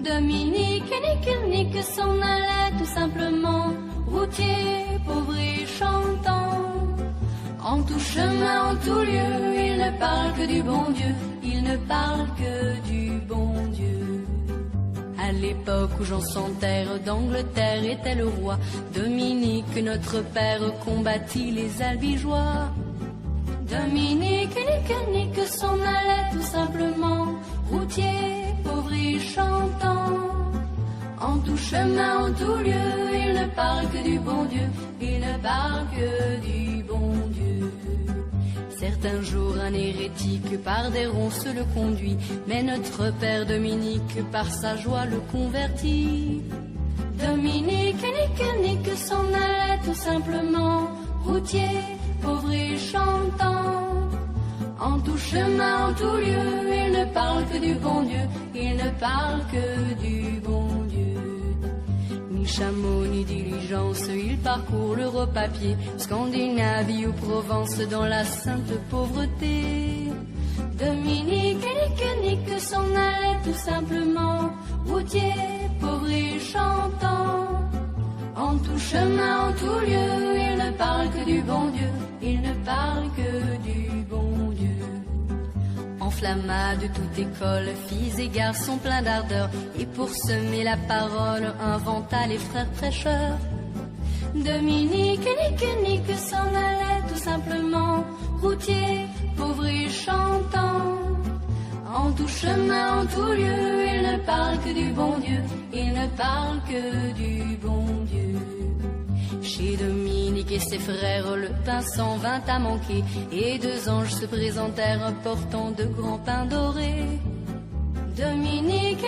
Dominique nique s'en allait tout simplement, routier, pauvre et chantant. En tout chemin, en tout lieu, il ne parle que du bon Dieu, il ne parle que du bon Dieu. À l'époque où Jean sans terre d'Angleterre était le roi, Dominique, notre père, combattit les albigeois. Dominique nique s'en allait tout simplement, routier, pauvre et chantant. En tout chemin, en tout lieu, il ne parle que du bon Dieu, il ne parle que du bon Dieu. Certains jours, un hérétique par des ronces le conduit, mais notre père Dominique par sa joie le convertit. Dominique nique s'en allait tout simplement, routier, pauvre et chantant. En tout chemin, en tout lieu, il ne parle que du bon Dieu, il ne parle que du bon Dieu. Ni chameau, ni diligence, il parcourt l'Europe à pied, Scandinavie ou Provence dans la sainte pauvreté. Dominique nique s'en allait tout simplement, routier, pauvre et chantant. En tout chemin, en tout lieu, il ne parle que du bon Dieu, il ne parle que du bon Dieu. Enflamma de toute école, filles et garçons pleins d'ardeur, et pour semer la parole, inventa les frères prêcheurs. Dominique nique s'en allait tout simplement, routier, pauvre et chantant. En tout chemin, en tout lieu, il ne parle que du bon Dieu, il ne parle que du bon Dieu. Chez Dominique et ses frères, le pain s'en vint à manquer, et deux anges se présentèrent portant de grands pains dorés. Dominique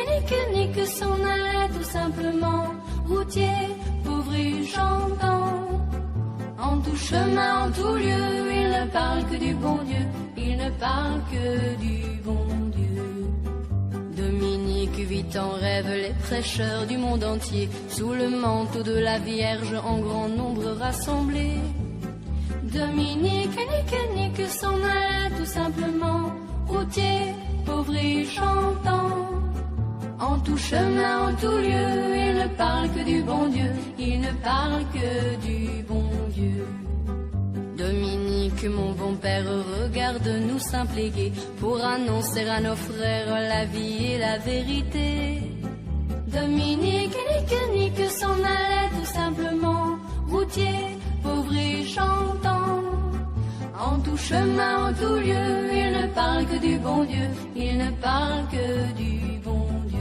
nique s'en allait tout simplement, routier, pauvre et chantant. En tout chemin, en tout lieu, il ne parle que du bon Dieu, il ne parle que du bon Dieu. Dominique vit en rêve les prêcheurs du monde entier, sous le manteau de la Vierge en grand nombre rassemblés. Dominique nique s'en allait tout simplement, routier, pauvre et chantant. En tout chemin, en tout lieu, il ne parle que du bon Dieu, il ne parle que du bon Dieu. Dominique, mon bon père, regarde-nous simple et gai, pour annoncer à nos frères la vie et la vérité. Dominique nique s'en allait tout simplement, routier, pauvre et chantant. En tout chemin, en tout lieu, il ne parle que du bon Dieu, il ne parle que du bon Dieu.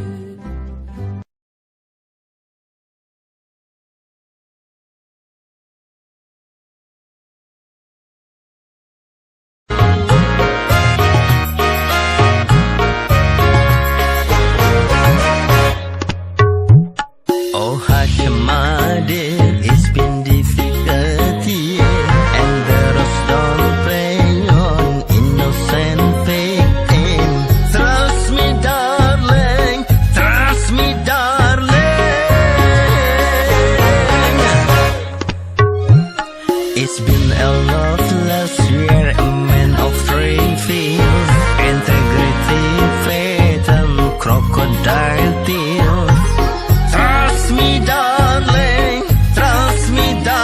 Oh Hashemade, it's been difficult here, and the rose don't play on innocent faith. Trust me, darling, trust me, darling. It's been a loveless year, a man of three fields, integrity, faith, and crocodile tears. Trust me, darling.